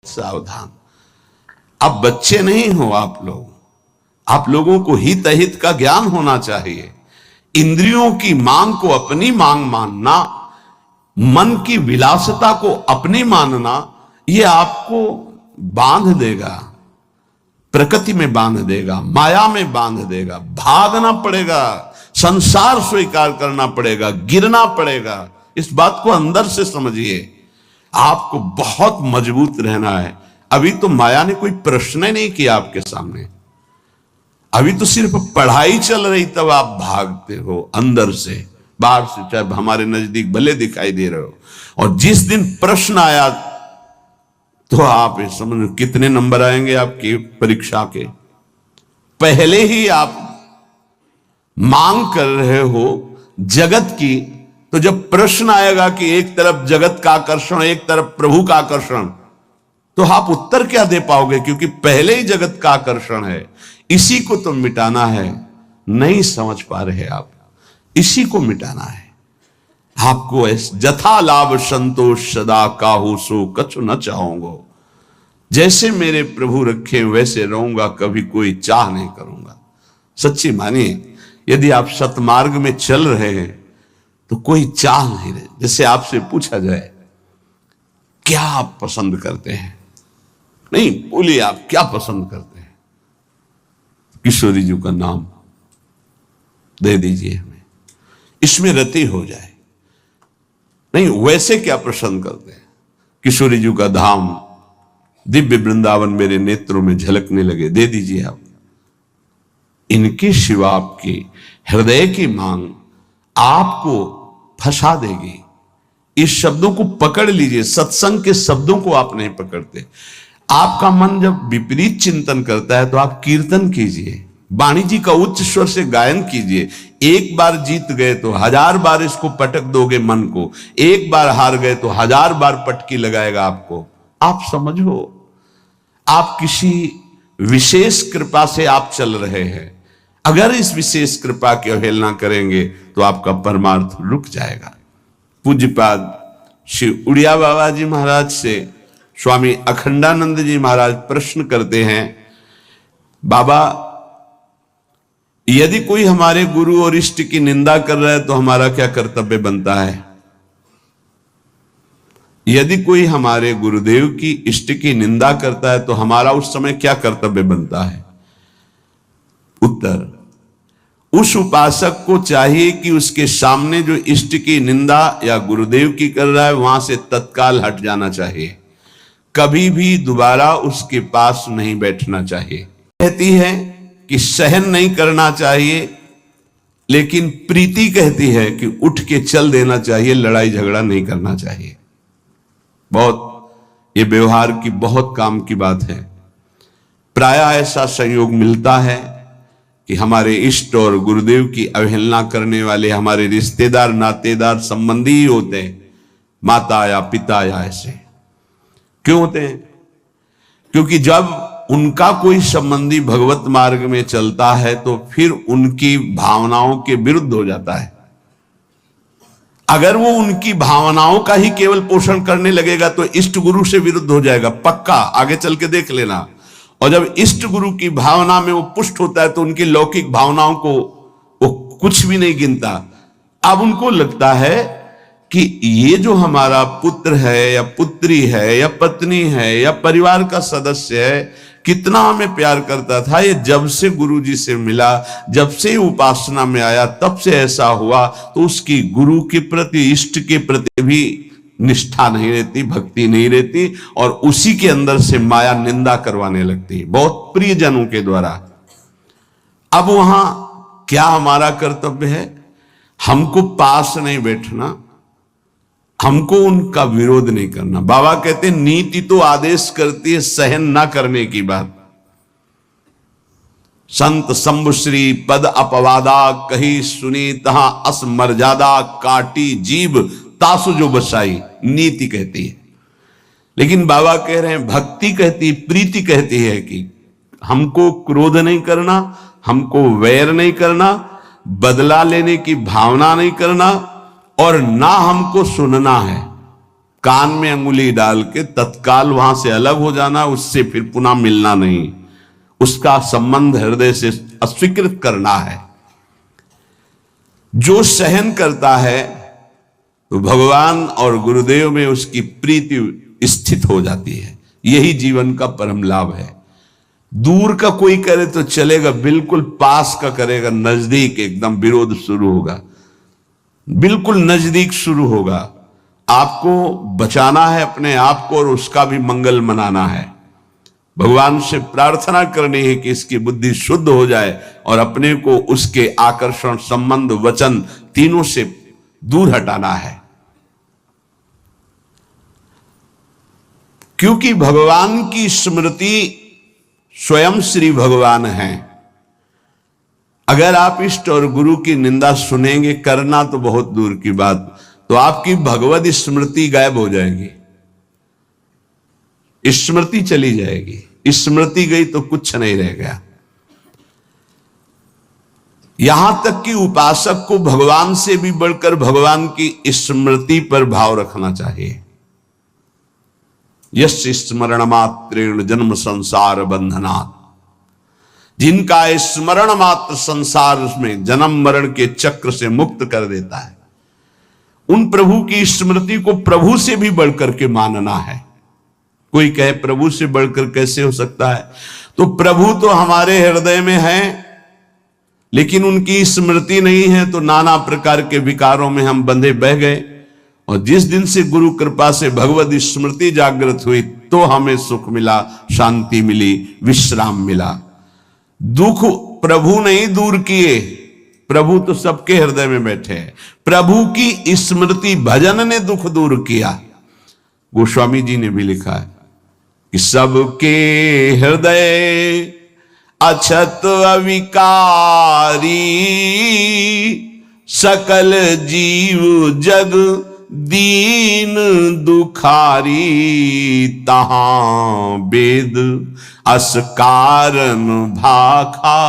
सावधान। अब बच्चे नहीं हो आप लोगों को हित अहित का ज्ञान होना चाहिए। इंद्रियों की मांग को अपनी मांग मानना, मन की विलासिता को अपनी मानना, यह आपको बांध देगा, प्रकृति में बांध देगा, माया में बांध देगा। भागना पड़ेगा, संसार स्वीकार करना पड़ेगा, गिरना पड़ेगा। इस बात को अंदर से समझिए। आपको बहुत मजबूत रहना है। अभी तो माया ने कोई प्रश्न ही नहीं किया आपके सामने। अभी तो सिर्फ पढ़ाई चल रही, तब आप भागते हो अंदर से, बाहर से चाहे हमारे नजदीक भले दिखाई दे रहे हो। और जिस दिन प्रश्न आया तो आप समझ कितने नंबर आएंगे आपकी परीक्षा के। पहले ही आप मांग कर रहे हो जगत की, तो जब प्रश्न आएगा कि एक तरफ जगत का आकर्षण, एक तरफ प्रभु का आकर्षण, तो आप उत्तर क्या दे पाओगे? क्योंकि पहले ही जगत का आकर्षण है, इसी को तो मिटाना है। नहीं समझ पा रहे आप, इसी को मिटाना है आपको। जथा लाभ संतोष सदा काहू सो कछु न चाहूंगा। जैसे मेरे प्रभु रखे वैसे रहूंगा, कभी कोई चाह नहीं करूंगा। सच्ची मानिए, यदि आप सतमार्ग में चल रहे हैं तो कोई चाह नहीं रहे। जैसे आपसे पूछा जाए क्या आप पसंद करते हैं, नहीं बोलिए आप क्या पसंद करते हैं, किशोरी जी का नाम दे दीजिए हमें, इसमें रति हो जाए। नहीं, वैसे क्या पसंद करते हैं? किशोरी जी का धाम, दिव्य वृंदावन मेरे नेत्रों में झलकने लगे, दे दीजिए आप। इनके सिवा आपकी हृदय की मांग आपको फंसा देगी। इस शब्दों को पकड़ लीजिए। सत्संग के शब्दों को आप नहीं पकड़ते। आपका मन जब विपरीत चिंतन करता है तो आप कीर्तन कीजिए, वाणी जी का उच्च स्वर से गायन कीजिए। एक बार जीत गए तो 1000 बार इसको पटक दोगे मन को, एक बार हार गए तो 1000 बार पटकी लगाएगा आपको। आप समझो, आप किसी विशेष कृपा से आप चल रहे हैं। अगर इस विशेष कृपा की अवहेलना करेंगे तो आपका परमार्थ रुक जाएगा। पूज्यपाद श्री उड़िया बाबा जी महाराज से स्वामी अखंडानंद जी महाराज प्रश्न करते हैं, बाबा यदि कोई हमारे गुरु और इष्ट की निंदा कर रहा है तो हमारा क्या कर्तव्य बनता है? यदि कोई हमारे गुरुदेव की इष्ट की निंदा करता है तो हमारा उस समय क्या कर्तव्य बनता है? उत्तर, उस उपासक को चाहिए कि उसके सामने जो इष्ट की निंदा या गुरुदेव की कर रहा है वहां से तत्काल हट जाना चाहिए। कभी भी दोबारा उसके पास नहीं बैठना चाहिए। कहती है कि सहन नहीं करना चाहिए, लेकिन प्रीति कहती है कि उठ के चल देना चाहिए, लड़ाई झगड़ा नहीं करना चाहिए। बहुत ये व्यवहार की बहुत काम की बात है। प्रायः ऐसा संयोग मिलता है कि हमारे इष्ट और गुरुदेव की अवहेलना करने वाले हमारे रिश्तेदार, नातेदार, संबंधी ही होते हैं, माता या पिता या ऐसे। क्यों होते हैं? क्योंकि जब उनका कोई संबंधी भगवत मार्ग में चलता है तो फिर उनकी भावनाओं के विरुद्ध हो जाता है। अगर वो उनकी भावनाओं का ही केवल पोषण करने लगेगा तो इष्ट गुरु से विरुद्ध हो जाएगा, पक्का, आगे चल के देख लेना। और जब इष्ट गुरु की भावना में वो पुष्ट होता है तो उनकी लौकिक भावनाओं को वो कुछ भी नहीं गिनता। अब उनको लगता है कि ये जो हमारा पुत्र है या पुत्री है या पत्नी है या परिवार का सदस्य है, कितना हमें प्यार करता था, ये जब से गुरु जी से मिला, जब से उपासना में आया, तब से ऐसा हुआ। तो उसकी गुरु के प्रति, इष्ट के प्रति भी निष्ठा नहीं रहती, भक्ति नहीं रहती, और उसी के अंदर से माया निंदा करवाने लगती है बहुत प्रियजनों के द्वारा। अब वहां क्या हमारा कर्तव्य है? हमको पास नहीं बैठना, हमको उनका विरोध नहीं करना। बाबा कहते नीति तो आदेश करती है सहन ना करने की बात। संत शंभुश्री पद अपवादा कही सुनी तहां अस मर्यादा काटी जीव तासु जो बसाई, नीति कहती है। लेकिन बाबा कह रहे हैं भक्ति कहती, प्रीति कहती है कि हमको क्रोध नहीं करना, हमको वैर नहीं करना, बदला लेने की भावना नहीं करना, और ना हमको सुनना है। कान में अंगुली डाल के तत्काल वहां से अलग हो जाना, उससे फिर पुनः मिलना नहीं, उसका संबंध हृदय से अस्वीकृत करना है। जो सहन करता है तो भगवान और गुरुदेव में उसकी प्रीति स्थित हो जाती है। यही जीवन का परम लाभ है। दूर का कोई करे तो चलेगा, बिल्कुल पास का करेगा, नजदीक एकदम विरोध शुरू होगा, बिल्कुल नजदीक शुरू होगा। आपको बचाना है अपने आप को और उसका भी मंगल मनाना है। भगवान से प्रार्थना करनी है कि इसकी बुद्धि शुद्ध हो जाए और अपने को उसके आकर्षण, संबंध, वचन तीनों से दूर हटाना है। क्योंकि भगवान की स्मृति स्वयं श्री भगवान हैं। अगर आप इष्ट और गुरु की निंदा सुनेंगे, करना तो बहुत दूर की बात, तो आपकी भगवत स्मृति गायब हो जाएगी, स्मृति चली जाएगी। स्मृति गई तो कुछ नहीं रह गया। यहां तक कि उपासक को भगवान से भी बढ़कर भगवान की स्मृति पर भाव रखना चाहिए। यस्य स्मरण मात्रेण जन्म संसार बंधनात्, जिनका स्मरण मात्र संसार में जन्म मरण के चक्र से मुक्त कर देता है, उन प्रभु की स्मृति को प्रभु से भी बढ़कर के मानना है। कोई कहे प्रभु से बढ़कर कैसे हो सकता है? तो प्रभु तो हमारे हृदय में है, लेकिन उनकी स्मृति नहीं है, तो नाना प्रकार के विकारों में हम बंधे बह गए। और जिस दिन से गुरु कृपा से भगवत स्मृति जागृत हुई तो हमें सुख मिला, शांति मिली, विश्राम मिला। दुख प्रभु नहीं दूर किए, प्रभु तो सबके हृदय में बैठे हैं। प्रभु की स्मृति भजन ने दुख दूर किया। गोस्वामी जी ने भी लिखा है कि सबके हृदय अछत अविकारी, सकल जीव जग दीन दुखारी, तहां वेद अस कारण भाखा,